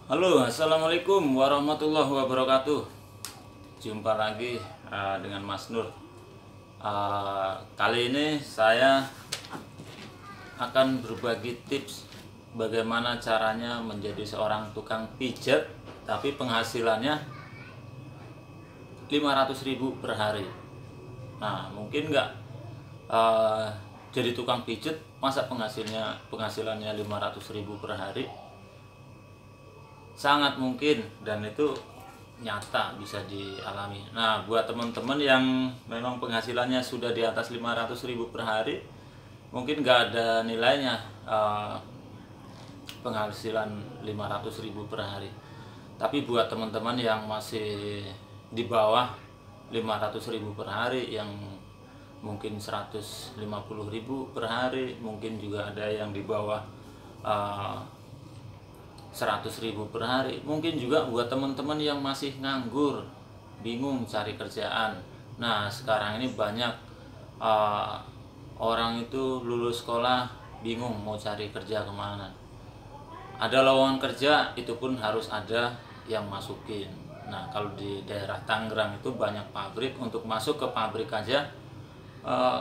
Halo, assalamualaikum warahmatullahi wabarakatuh. Jumpa lagi dengan Mas Nur. Kali ini saya akan berbagi tips bagaimana caranya menjadi seorang tukang pijat, tapi penghasilannya 500.000 per hari. Nah, mungkin nggak jadi tukang pijat, masa penghasilannya 500.000 per hari? Sangat mungkin, dan itu nyata bisa dialami. Nah, buat teman-teman yang memang penghasilannya sudah di atas 500.000 per hari, mungkin nggak ada nilainya penghasilan 500.000 per hari. Tapi buat teman-teman yang masih di bawah 500.000 per hari, yang mungkin 150.000 per hari, mungkin juga ada yang di bawah 100.000 per hari. Mungkin juga buat teman-teman yang masih nganggur, bingung cari kerjaan. Nah, sekarang ini banyak orang itu lulus sekolah bingung mau cari kerja kemana. Ada lowongan kerja, itu pun harus ada yang masukin. Nah, kalau di daerah Tangerang itu banyak pabrik. Untuk masuk ke pabrik aja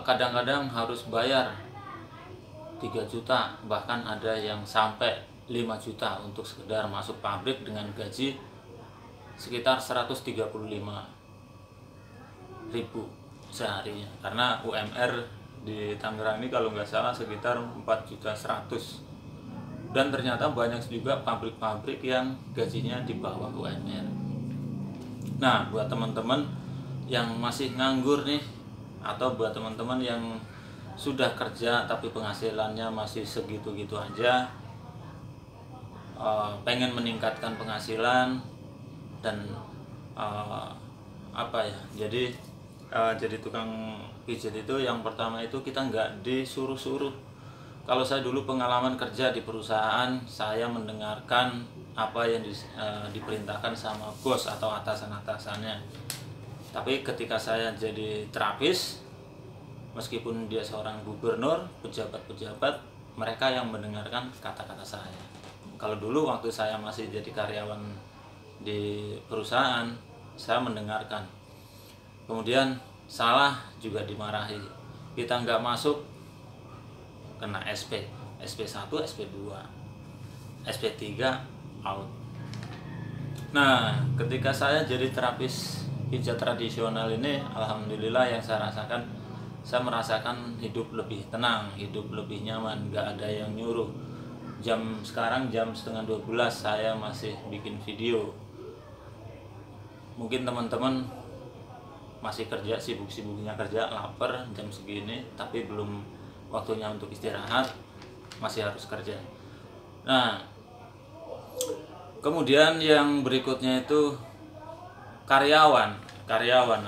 kadang-kadang harus bayar 3 juta, bahkan ada yang sampai 5 juta untuk sekedar masuk pabrik dengan gaji sekitar 135.000 seharinya. Karena UMR di Tangerang ini kalau nggak salah sekitar 4.100.000. Dan ternyata banyak juga pabrik-pabrik yang gajinya di bawah UMR. Nah, buat teman-teman yang masih nganggur nih, atau buat teman-teman yang sudah kerja tapi penghasilannya masih segitu-gitu aja, pengen meningkatkan penghasilan dan jadi tukang pijat itu, yang pertama itu kita nggak disuruh-suruh. Kalau saya dulu pengalaman kerja di perusahaan, saya mendengarkan apa yang diperintahkan sama bos atau atasan-atasannya. Tapi ketika saya jadi terapis, meskipun dia seorang gubernur, pejabat-pejabat, mereka yang mendengarkan kata-kata saya. Kalau dulu waktu saya masih jadi karyawan di perusahaan, saya mendengarkan. Kemudian salah juga dimarahi. Kita nggak masuk, kena SP, SP1, SP2, SP3, out. Nah, ketika saya jadi terapis pijat tradisional ini, alhamdulillah yang saya rasakan, saya merasakan hidup lebih tenang, hidup lebih nyaman, nggak ada yang nyuruh. Sekarang jam 11:30 saya masih bikin video. Mungkin teman-teman masih kerja, sibuk-sibuknya kerja, lapar jam segini, tapi belum waktunya untuk istirahat, masih harus kerja. Nah, kemudian yang berikutnya itu karyawan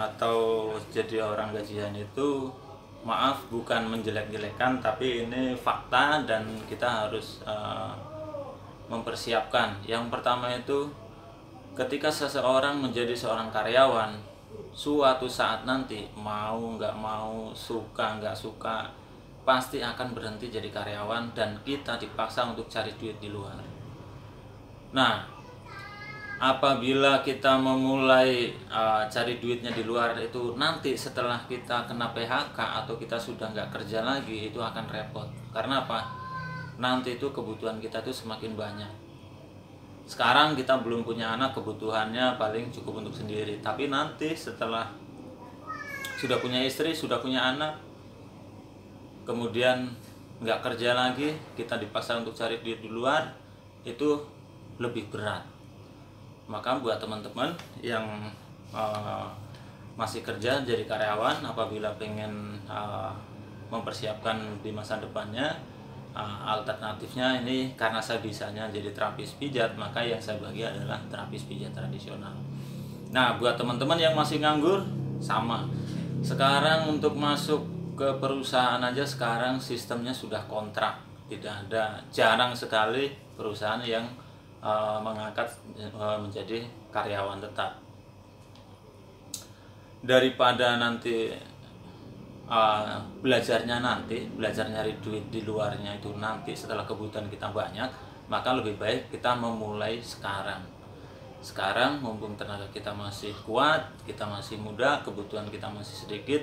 atau jadi orang gajian itu, maaf bukan menjelek-jelekan, tapi ini fakta dan kita harus mempersiapkan. Yang pertama itu, ketika seseorang menjadi seorang karyawan, suatu saat nanti mau nggak mau, suka nggak suka, pasti akan berhenti jadi karyawan dan kita dipaksa untuk cari duit di luar. Nah, apabila kita memulai cari duitnya di luar itu, nanti setelah kita kena PHK atau kita sudah nggak kerja lagi, itu akan repot. Karena apa? Nanti itu kebutuhan kita itu semakin banyak. Sekarang kita belum punya anak, kebutuhannya paling cukup untuk sendiri. Tapi nanti setelah sudah punya istri, sudah punya anak, kemudian nggak kerja lagi, kita dipaksa untuk cari duit di luar, itu lebih berat. Maka buat teman-teman yang masih kerja jadi karyawan, apabila pengen mempersiapkan di masa depannya, alternatifnya ini, karena saya bisanya jadi terapis pijat, maka yang saya bagi adalah terapis pijat tradisional. Nah, buat teman-teman yang masih nganggur, sama. Sekarang untuk masuk ke perusahaan aja sekarang sistemnya sudah kontrak, tidak ada, jarang sekali perusahaan yang mengangkat menjadi karyawan tetap. Daripada nanti belajar nyari duit di luarnya itu nanti setelah kebutuhan kita banyak, maka lebih baik kita memulai sekarang. Sekarang mumpung tenaga kita masih kuat, kita masih muda, kebutuhan kita masih sedikit,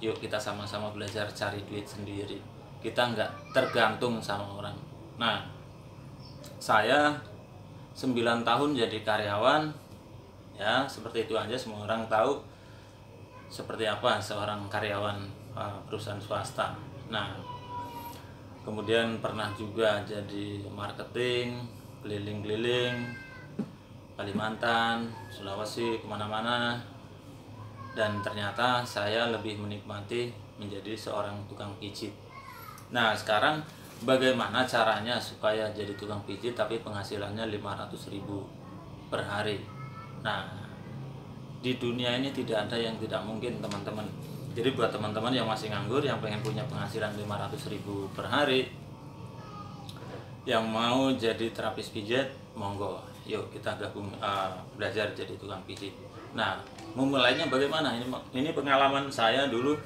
yuk kita sama-sama belajar cari duit sendiri. Kita nggak tergantung sama orang. Nah, saya 9 tahun jadi karyawan, ya seperti itu aja, semua orang tahu seperti apa seorang karyawan perusahaan swasta. Nah, kemudian pernah juga jadi marketing, keliling-keliling Kalimantan, Sulawesi, kemana-mana, dan ternyata saya lebih menikmati menjadi seorang tukang pijit. Nah, sekarang bagaimana caranya supaya jadi tukang pijit tapi penghasilannya 500.000 per hari? Nah, di dunia ini tidak ada yang tidak mungkin, teman-teman. Jadi buat teman-teman yang masih nganggur, yang pengen punya penghasilan 500.000 per hari, yang mau jadi terapis pijat, monggo, yuk kita gabung belajar jadi tukang pijit. Nah, memulainya bagaimana? Ini pengalaman saya dulu.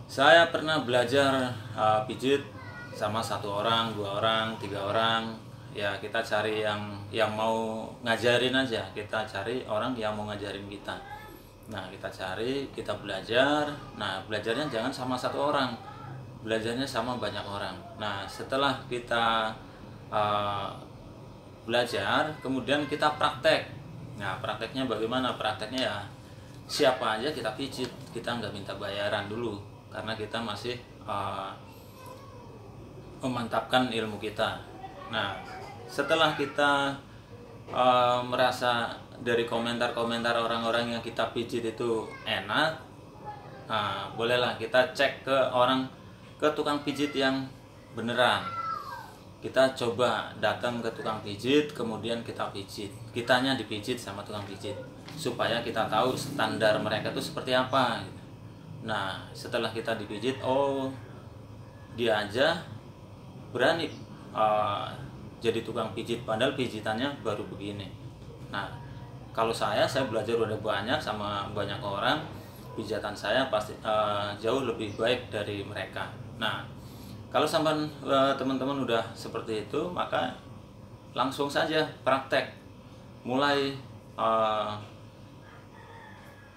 Saya pernah belajar pijit sama 1 orang, 2 orang, 3 orang. Ya kita cari yang mau ngajarin aja. Kita cari orang yang mau ngajarin kita. Nah, kita cari, kita belajar. Nah, belajarnya jangan sama 1 orang, belajarnya sama banyak orang. Nah, setelah kita belajar, kemudian kita praktek. Nah, prakteknya bagaimana? Prakteknya ya siapa aja kita pijit, kita nggak minta bayaran dulu, karena kita masih memantapkan ilmu kita. Nah, setelah kita merasa dari komentar-komentar orang-orang yang kita pijit itu enak, bolehlah kita cek ke tukang pijit yang beneran. Kita coba datang ke tukang pijit, kemudian kita pijit, kitanya dipijit sama tukang pijit, supaya kita tahu standar mereka itu seperti apa. Nah, setelah kita dipijit, oh dia aja berani jadi tukang pijit, padahal pijitannya baru begini. Nah, kalau saya belajar udah banyak sama banyak orang, pijatan saya pasti jauh lebih baik dari mereka. Nah, kalau sampai teman-teman udah seperti itu, maka langsung saja praktek, mulai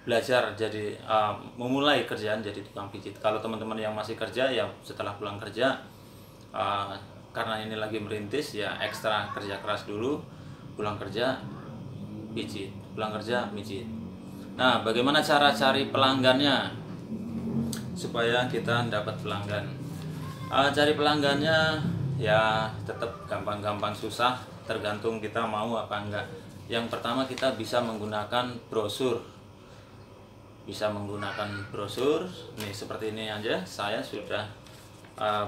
belajar jadi memulai kerjaan jadi tukang pijit. Kalau teman-teman yang masih kerja, ya setelah pulang kerja, karena ini lagi merintis, ya ekstra kerja keras dulu, pulang kerja pijit, pulang kerja pijit. Nah, bagaimana cara cari pelanggannya supaya kita dapat pelanggan? Cari pelanggannya ya tetap gampang-gampang susah, tergantung kita mau apa enggak. Yang pertama, kita bisa menggunakan brosur. Bisa menggunakan brosur. Nih seperti ini aja, saya sudah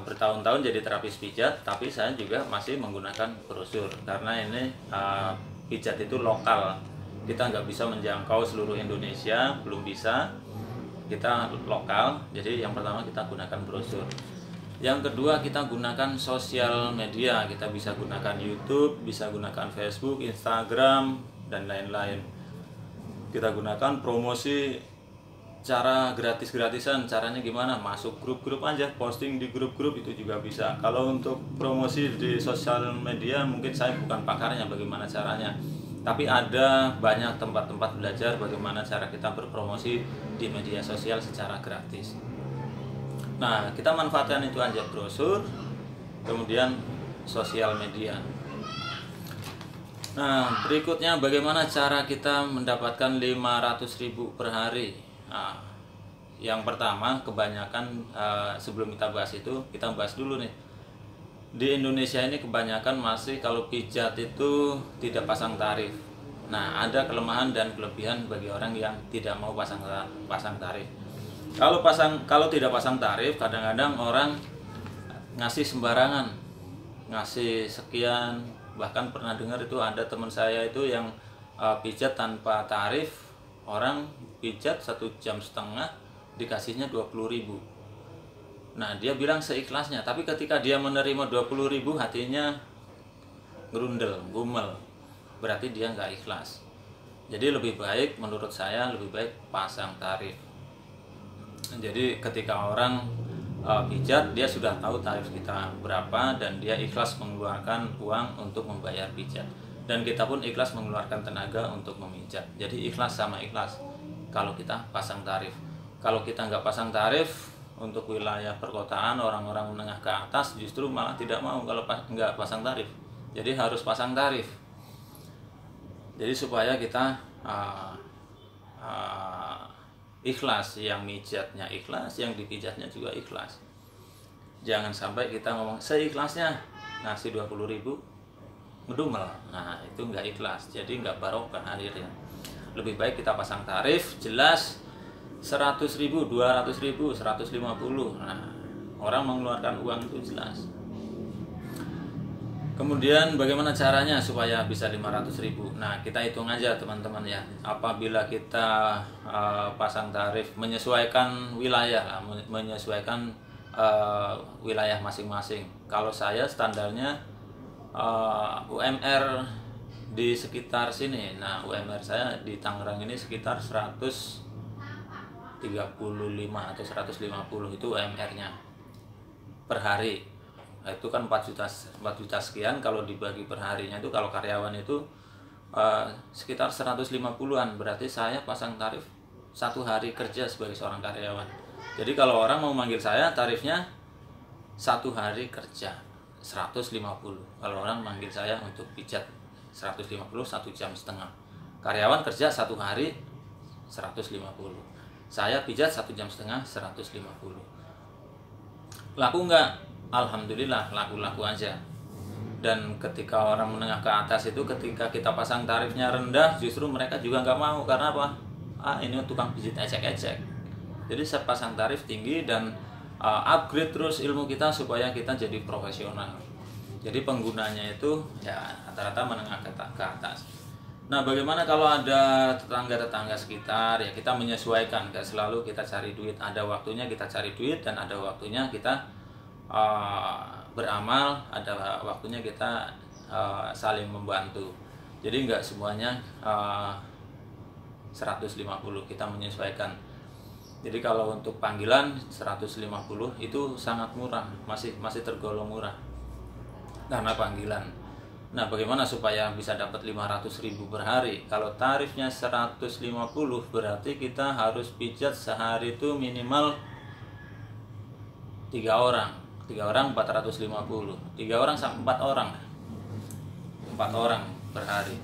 bertahun-tahun jadi terapis pijat, tapi saya juga masih menggunakan brosur karena ini pijat itu lokal. Kita nggak bisa menjangkau seluruh Indonesia, belum bisa. Kita lokal, jadi yang pertama kita gunakan brosur. Yang kedua, kita gunakan sosial media. Kita bisa gunakan YouTube, bisa gunakan Facebook, Instagram, dan lain-lain. Kita gunakan promosi cara gratis-gratisan. Caranya gimana? Masuk grup-grup aja, posting di grup-grup itu juga bisa. Kalau untuk promosi di sosial media, mungkin saya bukan pakarnya bagaimana caranya, tapi ada banyak tempat-tempat belajar bagaimana cara kita berpromosi di media sosial secara gratis. Nah, kita manfaatkan itu aja, brosur, kemudian sosial media. Nah, berikutnya bagaimana cara kita mendapatkan 500.000 per hari? Nah, yang pertama, kebanyakan sebelum kita bahas itu, kita bahas dulu nih. Di Indonesia ini kebanyakan masih kalau pijat itu tidak pasang tarif. Nah, ada kelemahan dan kelebihan bagi orang yang tidak mau pasang tarif. Kalau tidak pasang tarif, kadang-kadang orang ngasih sembarangan, ngasih sekian. Bahkan pernah dengar itu ada teman saya itu yang pijat tanpa tarif, orang pijat 1,5 jam dikasihnya 20.000. Nah, dia bilang seikhlasnya, tapi ketika dia menerima 20.000 hatinya gerundel, gumel, berarti dia nggak ikhlas. Jadi lebih baik, menurut saya lebih baik pasang tarif. Jadi ketika orang pijat, dia sudah tahu tarif kita berapa dan dia ikhlas mengeluarkan uang untuk membayar pijat, dan kita pun ikhlas mengeluarkan tenaga untuk memijat. Jadi ikhlas sama ikhlas kalau kita pasang tarif. Kalau kita nggak pasang tarif, untuk wilayah perkotaan orang-orang menengah ke atas justru malah tidak mau kalau nggak pasang tarif. Jadi harus pasang tarif. Jadi supaya kita ikhlas, yang mijatnya ikhlas, yang dipijatnya juga ikhlas. Jangan sampai kita ngomong seikhlasnya ngasih 20.000 ngedumel. Nah itu nggak ikhlas, jadi nggak barokah akhirnya. Lebih baik kita pasang tarif jelas 100.000, 200.000, 150. Nah, orang mengeluarkan uang itu jelas. Kemudian bagaimana caranya supaya bisa 500.000? Nah, kita hitung aja teman-teman ya. Apabila kita pasang tarif menyesuaikan wilayah, menyesuaikan wilayah masing-masing. Kalau saya standarnya UMR di sekitar sini. Nah, UMR saya di Tangerang ini sekitar 135 atau 150 itu UMR-nya per hari. Nah, itu kan 4 juta sekian. Kalau dibagi per harinya itu, kalau karyawan itu sekitar 150-an. Berarti saya pasang tarif 1 hari kerja sebagai seorang karyawan. Jadi kalau orang mau manggil saya, tarifnya 1 hari kerja 150. Kalau orang manggil saya untuk pijat 150, 1 jam setengah. Karyawan kerja 1 hari 150. Saya pijat 1 jam setengah 150. Laku nggak? Alhamdulillah laku-laku aja. Dan ketika orang menengah ke atas itu, ketika kita pasang tarifnya rendah, justru mereka juga nggak mau. Karena apa? Ini tukang pijit ecek-ecek. Jadi saya pasang tarif tinggi dan upgrade terus ilmu kita supaya kita jadi profesional. Jadi penggunanya itu ya rata-rata menengah ke atas. Nah, bagaimana kalau ada tetangga-tetangga sekitar? Ya kita menyesuaikan, gak selalu kita cari duit. Ada waktunya kita cari duit dan ada waktunya kita beramal, ada waktunya kita saling membantu. Jadi nggak semuanya 150, kita menyesuaikan. Jadi kalau untuk panggilan 150 itu sangat murah, masih tergolong murah karena panggilan. Nah, bagaimana supaya bisa dapat 500.000 per hari? Kalau tarifnya 150 berarti kita harus pijat sehari itu minimal 3 orang. 3 orang 450. 3 orang sampai 4 orang. 4 orang per hari.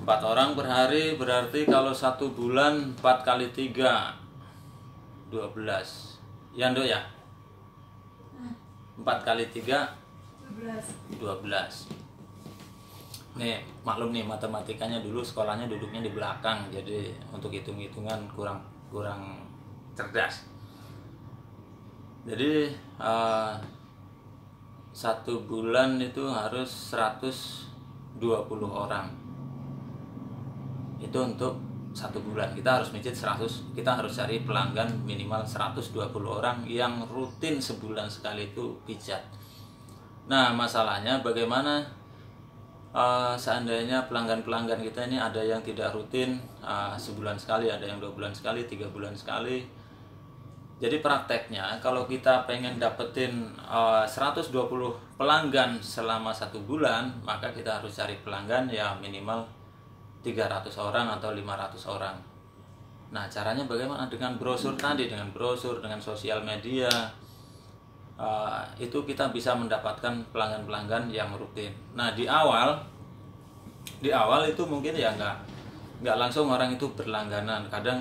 4 orang per hari berarti kalau 1 bulan 4 kali 3 12. Ya, Nduk ya? 4 kali 3 12. Nih, maklum nih matematikanya dulu sekolahnya duduknya di belakang, jadi untuk hitung-hitungan kurang cerdas. Jadi 1 bulan itu harus 120 orang. Itu untuk 1 bulan. Kita harus mijit 100, kita harus cari pelanggan minimal 120 orang yang rutin sebulan sekali itu pijat. Nah, masalahnya bagaimana seandainya pelanggan-pelanggan kita ini ada yang tidak rutin sebulan sekali, ada yang 2 bulan sekali, 3 bulan sekali. Jadi prakteknya kalau kita pengen dapetin 120 pelanggan selama 1 bulan, maka kita harus cari pelanggan ya minimal 300 orang atau 500 orang. Nah, caranya bagaimana? Dengan brosur tadi, dengan brosur, dengan sosial media. Itu kita bisa mendapatkan pelanggan-pelanggan yang rutin. Nah, di awal itu mungkin ya nggak langsung orang itu berlangganan. Kadang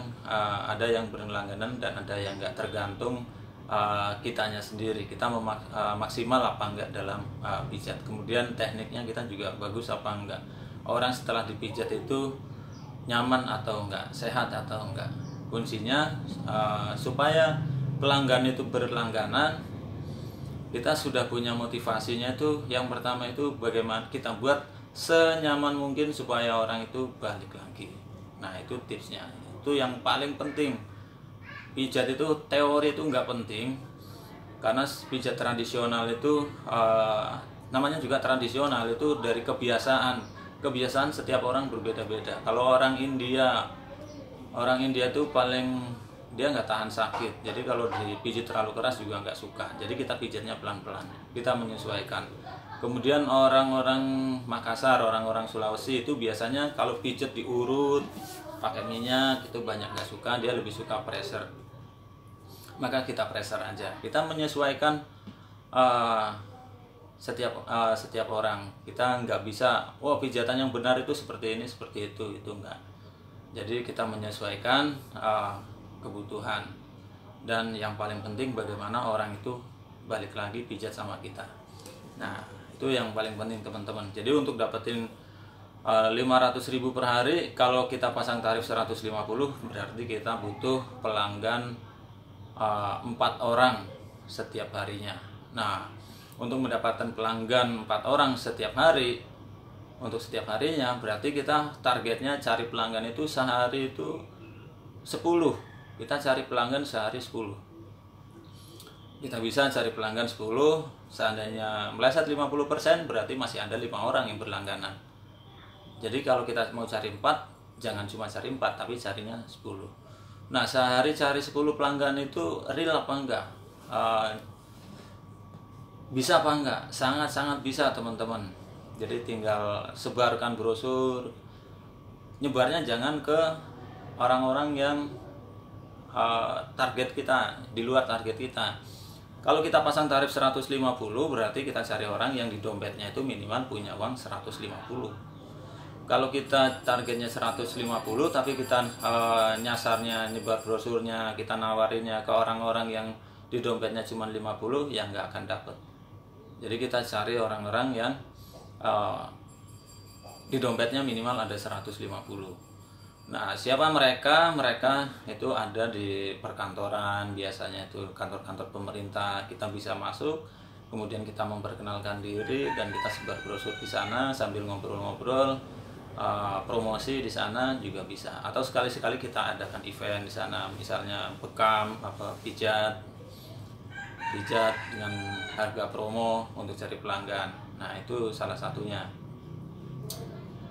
ada yang berlangganan dan ada yang nggak, tergantung kitanya sendiri. Kita maksimal apa enggak dalam pijat. Kemudian tekniknya kita juga bagus apa enggak. Orang setelah dipijat itu nyaman atau enggak, sehat atau enggak. Kuncinya supaya pelanggan itu berlangganan, kita sudah punya motivasinya. Itu yang pertama itu bagaimana kita buat senyaman mungkin supaya orang itu balik lagi. Nah, itu tipsnya, itu yang paling penting. Pijat itu teori itu nggak penting, karena pijat tradisional itu namanya juga tradisional, itu dari kebiasaan setiap orang berbeda-beda. Kalau orang India itu paling dia nggak tahan sakit. Jadi kalau dipijit terlalu keras juga nggak suka. Jadi kita pijatnya pelan-pelan, kita menyesuaikan. Kemudian orang-orang Makassar, orang-orang Sulawesi itu biasanya kalau pijat diurut pakai minyak itu banyak nggak suka, dia lebih suka pressure. Maka kita pressure aja. Kita menyesuaikan setiap orang. Kita nggak bisa, pijatan yang benar itu seperti ini, seperti itu enggak. Jadi kita menyesuaikan kebutuhan, dan yang paling penting bagaimana orang itu balik lagi pijat sama kita. Nah, itu yang paling penting teman-teman. Jadi untuk dapetin 500.000 per hari, kalau kita pasang tarif 150, berarti kita butuh pelanggan 4 orang setiap harinya. Nah, untuk mendapatkan pelanggan 4 orang setiap hari, untuk setiap harinya, berarti kita targetnya cari pelanggan itu sehari itu 10. Kita cari pelanggan sehari 10. Kita bisa cari pelanggan 10, seandainya meleset 50%, berarti masih ada 5 orang yang berlangganan. Jadi kalau kita mau cari 4, jangan cuma cari 4, tapi carinya 10. Nah, sehari cari 10 pelanggan itu real apa enggak? Bisa apa enggak? Sangat-sangat bisa teman-teman. Jadi tinggal sebarkan brosur. Nyebarnya jangan ke orang-orang yang target kita, di luar target kita. Kalau kita pasang tarif 150, berarti kita cari orang yang di dompetnya itu minimal punya uang 150. Kalau kita targetnya 150, tapi kita nyasarnya, nyebar brosurnya, kita nawarinnya ke orang-orang yang di dompetnya cuma 50, ya nggak akan dapet. Jadi kita cari orang-orang yang di dompetnya minimal ada 150. Nah, siapa mereka? Mereka itu ada di perkantoran, biasanya itu kantor-kantor pemerintah. Kita bisa masuk, kemudian kita memperkenalkan diri, dan kita sebar brosur di sana sambil ngobrol-ngobrol, promosi di sana juga bisa. Atau sekali-sekali kita adakan event di sana, misalnya bekam, pijat dengan harga promo untuk cari pelanggan. Nah, itu salah satunya.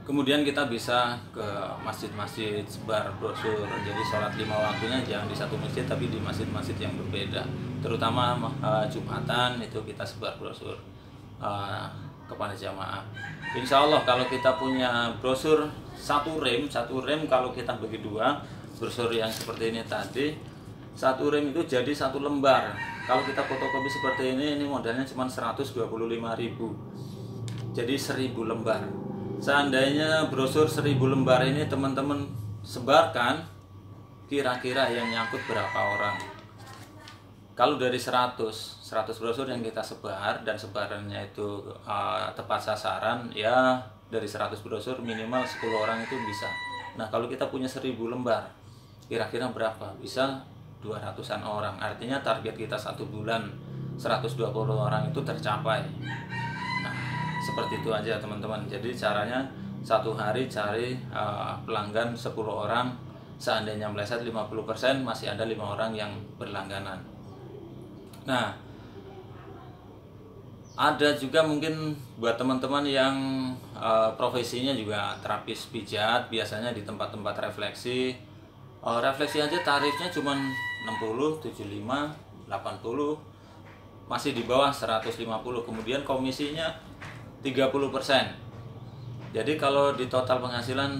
Kemudian kita bisa ke masjid-masjid, sebar brosur. Jadi sholat 5 waktunya jangan di satu masjid, tapi di masjid-masjid yang berbeda. Terutama Jumatan itu kita sebar brosur kepada jamaah. Insya Allah kalau kita punya brosur satu rem kalau kita bagi 2, brosur yang seperti ini tadi, satu rem itu jadi 1 lembar. Kalau kita fotokopi seperti ini modalnya cuma 125.000. Jadi 1000 lembar. Seandainya brosur 1000 lembar ini teman-teman sebarkan, kira-kira yang nyangkut berapa orang? Kalau dari 100 brosur yang kita sebar, dan sebarannya itu tepat sasaran, ya dari 100 brosur minimal 10 orang itu bisa. Nah, kalau kita punya 1000 lembar, kira-kira berapa? Bisa 200-an orang. Artinya target kita 1 bulan 120 orang itu tercapai. Seperti itu aja teman-teman. Jadi caranya satu hari cari pelanggan 10 orang. Seandainya meleset 50%, masih ada 5 orang yang berlangganan. Nah, ada juga mungkin buat teman-teman yang profesinya juga terapis pijat, biasanya di tempat-tempat refleksi. Refleksi aja tarifnya cuma 60, 75, 80, masih di bawah 150. Kemudian komisinya 30%. Jadi kalau di total penghasilan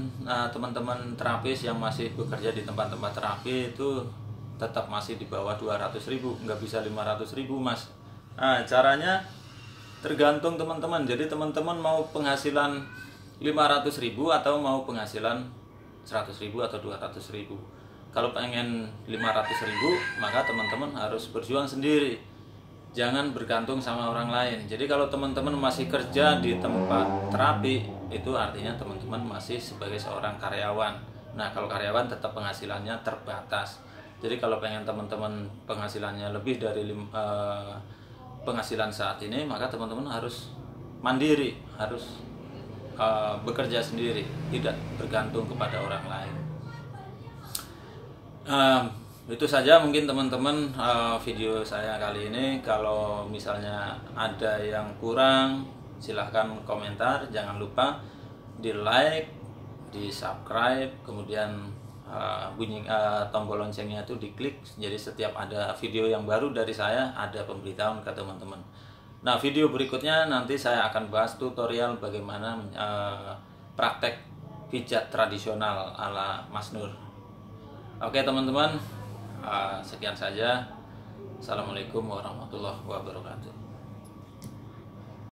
teman-teman terapis yang masih bekerja di tempat-tempat terapi itu tetap masih di bawah 200.000, nggak bisa 500.000 mas. Nah, caranya tergantung teman-teman. Jadi teman-teman mau penghasilan 500.000 atau mau penghasilan 100.000 atau 200.000. Kalau pengen 500.000, maka teman-teman harus berjuang sendiri. Jangan bergantung sama orang lain. Jadi kalau teman-teman masih kerja di tempat terapi, itu artinya teman-teman masih sebagai seorang karyawan. Nah, kalau karyawan tetap penghasilannya terbatas. Jadi kalau pengen teman-teman penghasilannya lebih dari penghasilan saat ini, maka teman-teman harus mandiri, harus bekerja sendiri, tidak bergantung kepada orang lain. Itu saja mungkin teman-teman video saya kali ini. Kalau misalnya ada yang kurang, silahkan komentar. Jangan lupa di like, di subscribe, kemudian bunyi tombol loncengnya itu diklik, jadi setiap ada video yang baru dari saya ada pemberitahuan ke teman-teman. Nah, video berikutnya nanti saya akan bahas tutorial bagaimana praktek pijat tradisional ala Mas Nur. Oke teman-teman, sekian saja. Assalamualaikum warahmatullahi wabarakatuh.